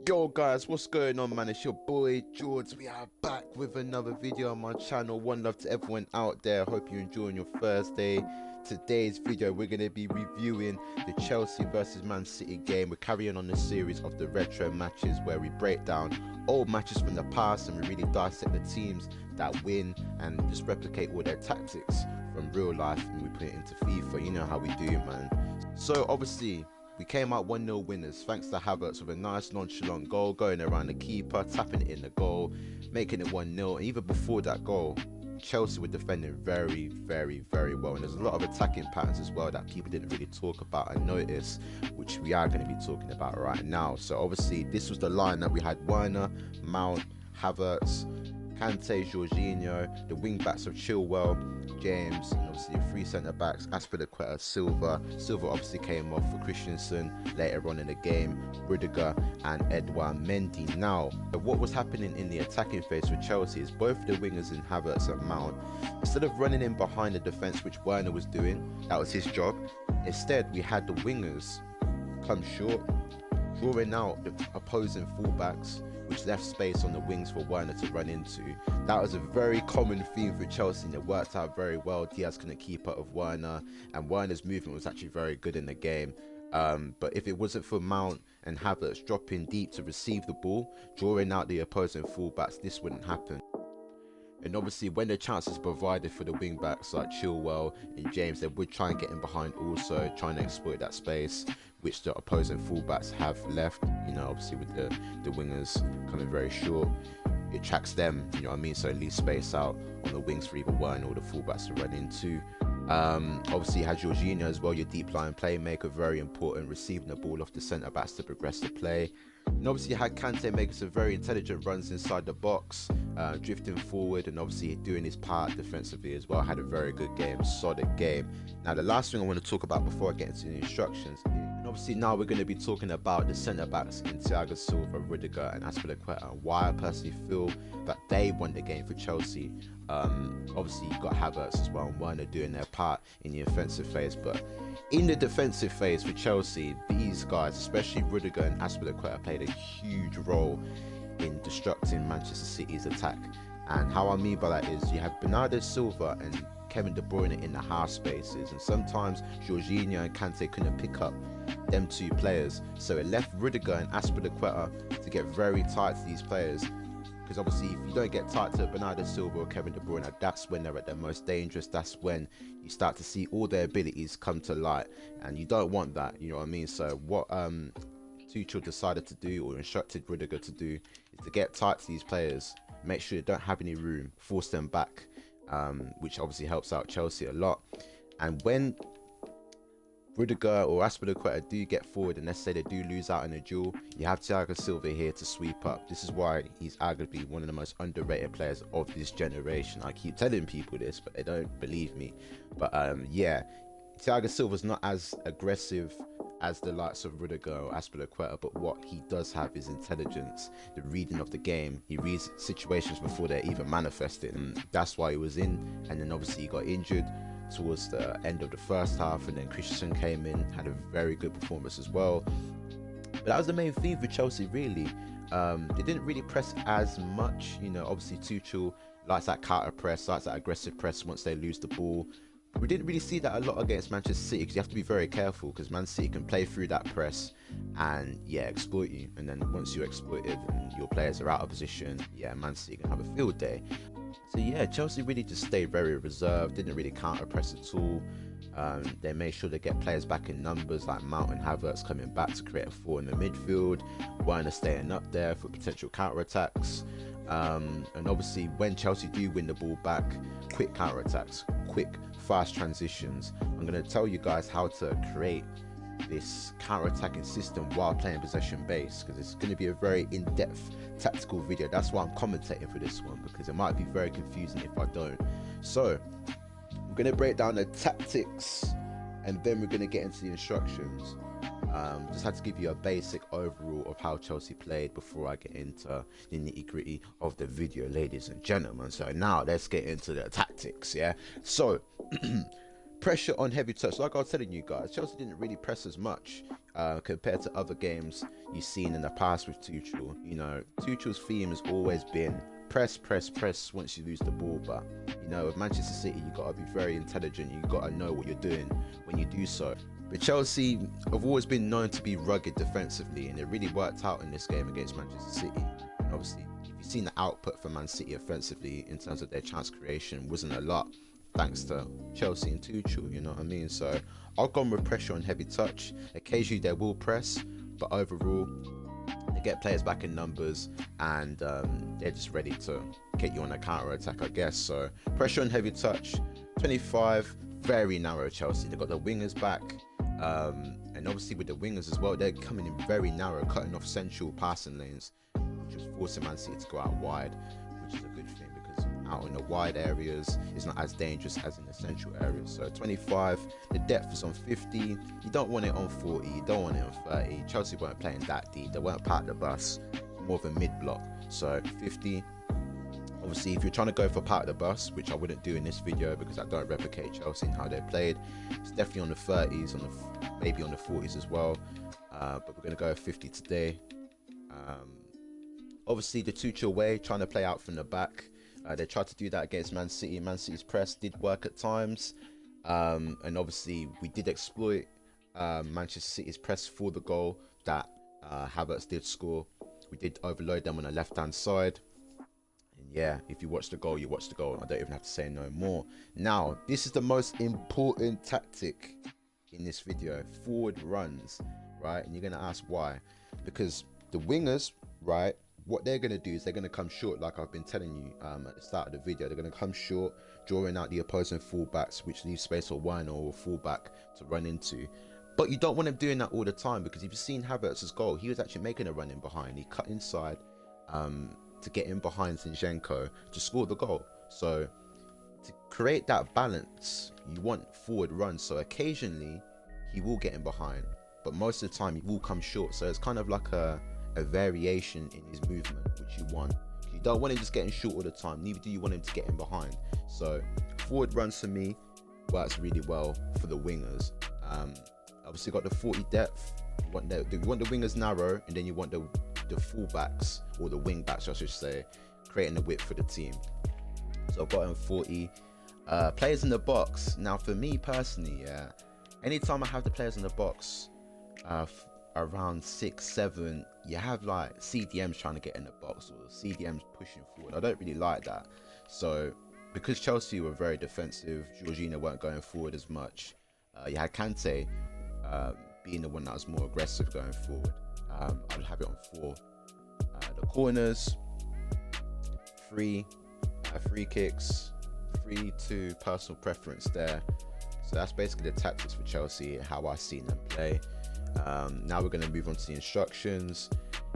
Yo guys, what's going on, man? It's your boy George. We are back with another video on my channel. One love to everyone out there. Hope you're enjoying your Thursday. Today's video we're going to be reviewing the Chelsea versus Man City game. We're carrying on the series of the retro matches where we break down old matches from the past and we really dissect the teams that win and just replicate all their tactics from real life and we put it into FIFA. You know how we do, man. So obviously we came out 1-0 winners thanks to Havertz with a nice nonchalant goal, going around the keeper, tapping it in the goal, making it 1-0. And even before that goal, Chelsea were defending very well. And there's a lot of attacking patterns as well that people didn't really talk about and notice, which we are going to be talking about right now. So obviously this was the line that we had: Werner, Mount, Havertz, Kante, Jorginho, the wing backs of Chilwell, James, and obviously the three centre backs, Azpilicueta, Silva. Silva obviously came off for Christensen later on in the game, Rudiger and Edouard Mendy. Now, what was happening in the attacking phase for Chelsea is both the wingers in Havertz and Mount, instead of running in behind the defence, which Werner was doing, that was his job, instead we had the wingers come short, drawing out the opposing fullbacks, which left space on the wings for Werner to run into. That was a very common theme for Chelsea and it worked out very well. Diaz couldn't keep up of Werner and Werner's movement was actually very good in the game. But if it wasn't for Mount and Havertz dropping deep to receive the ball, drawing out the opposing fullbacks, this wouldn't happen. And obviously when the chances provided for the wing backs like Chilwell and James, they would try and get in behind also, trying to exploit that space which the opposing fullbacks have left. You know, obviously with the wingers coming very short, it tracks them, you know what I mean, so it leaves space out on the wings for either Werner or the fullbacks to run into. Obviously you had Jorginho as well, your deep line playmaker, very important, receiving the ball off the centre backs to progress the play. And obviously you had Kante making some very intelligent runs inside the box, drifting forward and obviously doing his part defensively as well. Had a very good game, solid game. Now the last thing I want to talk about before I get into the instructions, and obviously now we're going to be talking about the centre backs in Thiago Silva, Rudiger and Azpilicueta, and why I personally feel that they won the game for Chelsea. Obviously you got Havertz as well and Werner doing their part in the offensive phase, but in the defensive phase for Chelsea, these guys, especially Rudiger and Azpilicueta, played a huge role in destructing Manchester City's attack. And how I mean by that is you have Bernardo Silva and Kevin De Bruyne in the half spaces, and sometimes Jorginho and Kante couldn't pick up them two players, so it left Rudiger and Azpilicueta to get very tight to these players. Because obviously if you don't get tight to Bernardo Silva or Kevin De Bruyne, that's when they're at their most dangerous. That's when you start to see all their abilities come to light, and you don't want that, you know what I mean. So what Tuchel decided to do, or instructed Rudiger to do, is to get tight to these players, make sure they don't have any room, force them back, which obviously helps out Chelsea a lot. And when Rudiger or Azpilicueta do get forward and let's say they do lose out in a duel, you have Thiago Silva here to sweep up. This is why he's arguably one of the most underrated players of this generation. I keep telling people this but they don't believe me, but yeah, Thiago Silva's not as aggressive as the likes of Rudiger or Azpilicueta, but what he does have is intelligence, the reading of the game. He reads situations before they're even manifested, and that's why he was in. And then obviously he got injured towards the end of the first half, and then Christensen came in, had a very good performance as well. But that was the main theme for Chelsea really. They didn't really press as much, you know. Obviously Tuchel likes that counter press, likes that aggressive press once they lose the ball. We didn't really see that a lot against Manchester City, because you have to be very careful, because Man City can play through that press and yeah, exploit you. And then once you're exploited and your players are out of position, yeah, Man City can have a field day. So yeah, Chelsea really just stayed very reserved, didn't really counter press at all. They made sure to get players back in numbers like Mount and Havertz coming back to create a four in the midfield, Werner staying up there for potential counter attacks. And obviously when Chelsea do win the ball back, quick counter attacks, quick fast transitions. I'm going to tell you guys how to create this counter-attacking system while playing possession base, because it's going to be a very in-depth tactical video. That's why I'm commentating for this one, because it might be very confusing if I don't. So I'm going to break down the tactics and then we're going to get into the instructions. Just had to give you a basic overall of how Chelsea played before I get into the nitty-gritty of the video, ladies and gentlemen. So now let's get into the tactics. Yeah, so pressure on heavy touch. Like I was telling you guys, Chelsea didn't really press as much compared to other games, you've seen in the past with Tuchel. You know, Tuchel's theme has always been press, press, press once you lose the ball. But you know, with Manchester City, you got to be very intelligent. You got to know what you're doing when you do so. But Chelsea have always been known to be rugged defensively, and it really worked out in this game against Manchester City. And obviously, if you've seen the output from Man City offensively in terms of their chance creation, wasn't a lot, thanks to Chelsea and Tuchel, you know what I mean? So I've gone with pressure on heavy touch. Occasionally they will press, but overall they get players back in numbers, and they're just ready to get you on a counter attack, I guess. So pressure on heavy touch, 25, very narrow Chelsea. They've got the wingers back, and obviously with the wingers as well, they're coming in very narrow, cutting off central passing lanes, which is forcing Man City to go out wide, which is a good thing, because out in the wide areas it's not as dangerous as in the central areas. So 25, the depth is on 50. You don't want it on 40, you don't want it on 30. Chelsea weren't playing that deep, they weren't part of the bus, more of a mid block. So 50. Obviously, if you're trying to go for part of the bus, which I wouldn't do in this video because I don't replicate Chelsea and how they played, it's definitely on the 30s, maybe on the 40s as well. But we're going to go 50 today. Obviously, the Tuchel way, trying to play out from the back. They tried to do that against Man City. Man City's press did work at times. And obviously, we did exploit Manchester City's press for the goal that Havertz did score. We did overload them on the left-hand side. And yeah, if you watch the goal, you watch the goal. I don't even have to say no more. Now, this is the most important tactic in this video: forward runs, right? And you're going to ask why. Because the wingers, right, what they're going to do is they're going to come short, like I've been telling you at the start of the video. They're going to come short, drawing out the opposing fullbacks, which leaves space for one or a fullback to run into. But you don't want him doing that all the time, because if you've seen Havertz's goal, he was actually making a run in behind. He cut inside to get in behind Zinchenko to score the goal. So to create that balance, you want forward runs. So occasionally he will get in behind, but most of the time he will come short. So it's kind of like a variation in his movement, which you want. You don't want him just getting short all the time, neither do you want him to get in behind. So forward runs for me works really well for the wingers. Obviously got the 40 depth. You want the wingers narrow, and then you want the fullbacks, or the wing backs I should say, creating the width for the team. So I've got him 40. Players in the box. Now for me personally, yeah, anytime I have the players in the box around 6, 7, you have like CDMs trying to get in the box, or CDMs pushing forward. I don't really like that. So because Chelsea were very defensive, Jorginho weren't going forward as much. You had Kante being the one that was more aggressive going forward. I'd have it on 4. The corners, free kicks, 3-2 personal preference there. So that's basically the tactics for Chelsea, how I seen them play. Now we're going to move on to the instructions.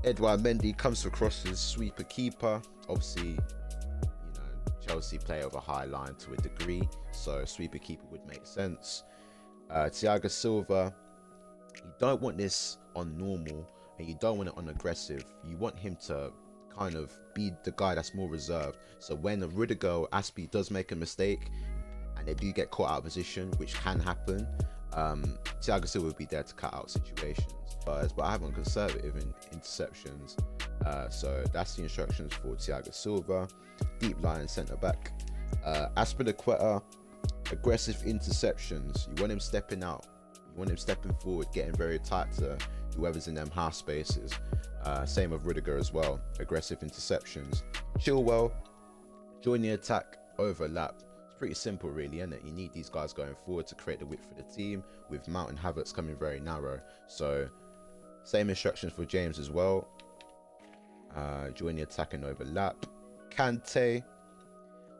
Edouard Mendy comes for crosses, sweeper keeper. Obviously, you know, Chelsea play over high line to a degree, so sweeper keeper would make sense. Thiago Silva, you don't want this on normal, and you don't want it on aggressive. You want him to kind of be the guy that's more reserved. So when Rudiger or Aspi does make a mistake and they do get caught out of position, which can happen, Thiago Silva will be there to cut out situations. But I have on conservative in interceptions. So that's the instructions for Thiago Silva. Deep line centre back. Aspilicueta, aggressive interceptions. You want him stepping out. You want him stepping forward, getting very tight to whoever's in them half spaces. Same with Rudiger as well. Aggressive interceptions. Chilwell, join the attack, overlap. It's pretty simple really, isn't it? You need these guys going forward to create the width for the team, with Mount and Havertz coming very narrow. So same instructions for James as well. Join the attack and overlap. Kante,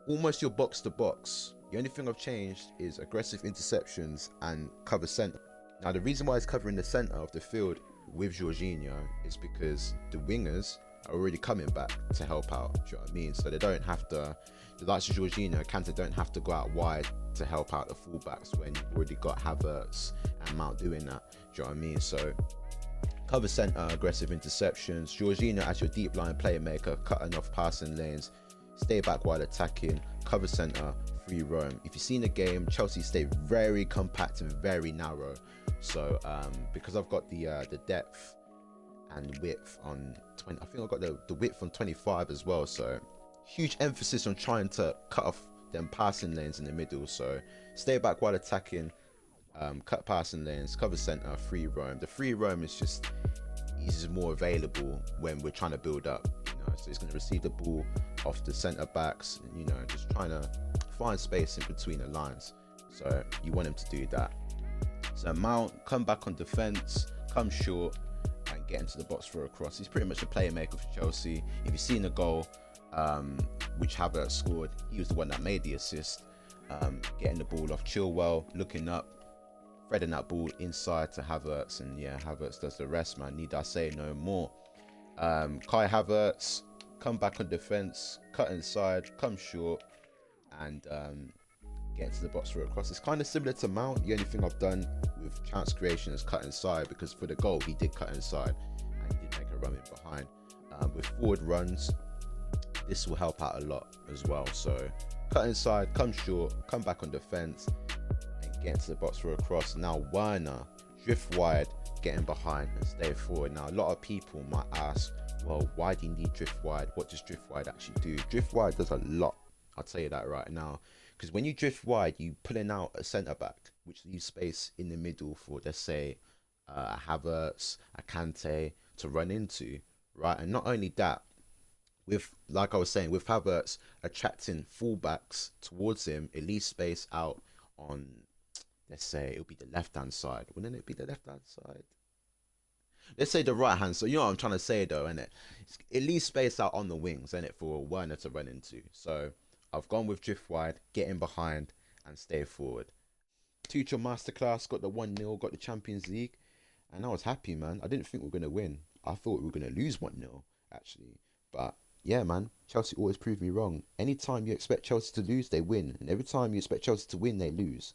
almost your box to box. The only thing I've changed is aggressive interceptions and cover centre. Now the reason why it's covering the centre of the field with Jorginho is because the wingers are already coming back to help out. Do you know what I mean? So they don't have to, the likes of Jorginho, Kante don't have to go out wide to help out the fullbacks when you've already got Havertz and Mount doing that. Do you know what I mean? So cover centre, aggressive interceptions. Jorginho as your deep line playmaker, cutting off passing lanes. Stay back while attacking. Cover centre, free roam. If you've seen the game, Chelsea stay very compact and very narrow. So because I've got the depth and width on 20. I think I got the width on 25 as well. So huge emphasis on trying to cut off them passing lanes in the middle. So stay back while attacking, cut passing lanes, cover center, free roam. The free roam is more available when we're trying to build up. So he's going to receive the ball off the centre backs, and, just trying to find space in between the lines. So you want him to do that. So Mount, come back on defence, come short, and get into the box for a cross. He's pretty much a playmaker for Chelsea. If you've seen the goal, which Havertz scored, he was the one that made the assist. Getting the ball off Chilwell, looking up, threading that ball inside to Havertz, and yeah, Havertz does the rest, man. Need I say no more? Kai Havertz, come back on defence, cut inside, come short, and get into the box for a cross. It's kind of similar to Mount. The only thing I've done with chance creation is cut inside, because for the goal he did cut inside and he did make a run in behind. With forward runs, this will help out a lot as well. So cut inside, come short, come back on defence, and get into the box for a cross. Now Werner, drift wide, getting behind and stay forward. Now a lot of people might ask, well, why do you need drift wide? What does drift wide actually do? Drift wide does a lot, I'll tell you that right now, because when you drift wide, you pulling out a centre back, which leaves space in the middle for, let's say, a Havertz, a Kante to run into, right? And not only that, with, like I was saying, with Havertz attracting fullbacks towards him, it leaves space out on, let's say, it'll be the left-hand side. Wouldn't it be the left-hand side? Let's say the right-hand side. You know what I'm trying to say, though, innit? It leaves space out on the wings, innit, for Werner to run into. So I've gone with drift wide, get in behind, and stay forward. Tuchel masterclass, got the 1-0, got the Champions League, and I was happy, man. I didn't think we were going to win. I thought we were going to lose 1-0, actually. But yeah, man, Chelsea always prove me wrong. Anytime you expect Chelsea to lose, they win. And every time you expect Chelsea to win, they lose.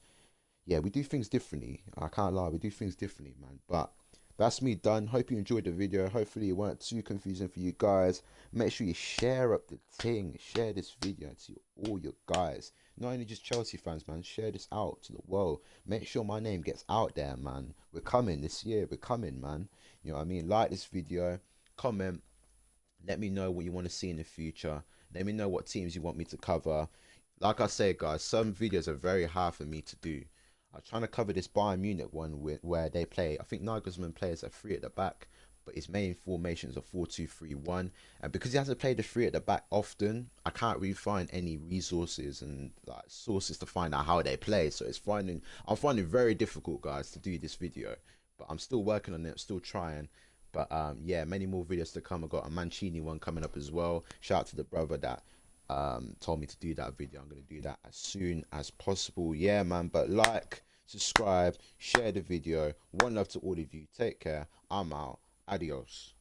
Yeah, we do things differently. I can't lie, we do things differently, man. But that's me done. Hope you enjoyed the video. Hopefully it weren't too confusing for you guys. Make sure you share up the thing. Share this video to all your guys. Not only just Chelsea fans, man. Share this out to the world. Make sure my name gets out there, man. We're coming this year. We're coming, man. You know what I mean? Like this video. Comment. Let me know what you want to see in the future. Let me know what teams you want me to cover. Like I say, guys, some videos are very hard for me to do. I'm trying to cover this Bayern Munich one where they play, I think Nagelsmann plays a 3 at the back, but his main formation is a 4-2-3-1. And because he hasn't played the 3 at the back often, I can't really find any resources and like sources to find out how they play. So I'm finding it very difficult, guys, to do this video. But I'm still working on it, still trying. But yeah, many more videos to come. I've got a Mancini one coming up as well. Shout out to the brother that told me to do that video. I'm going to do that as soon as possible. Yeah, man. But like, subscribe, share the video. One love to all of you. Take care. I'm out. Adios.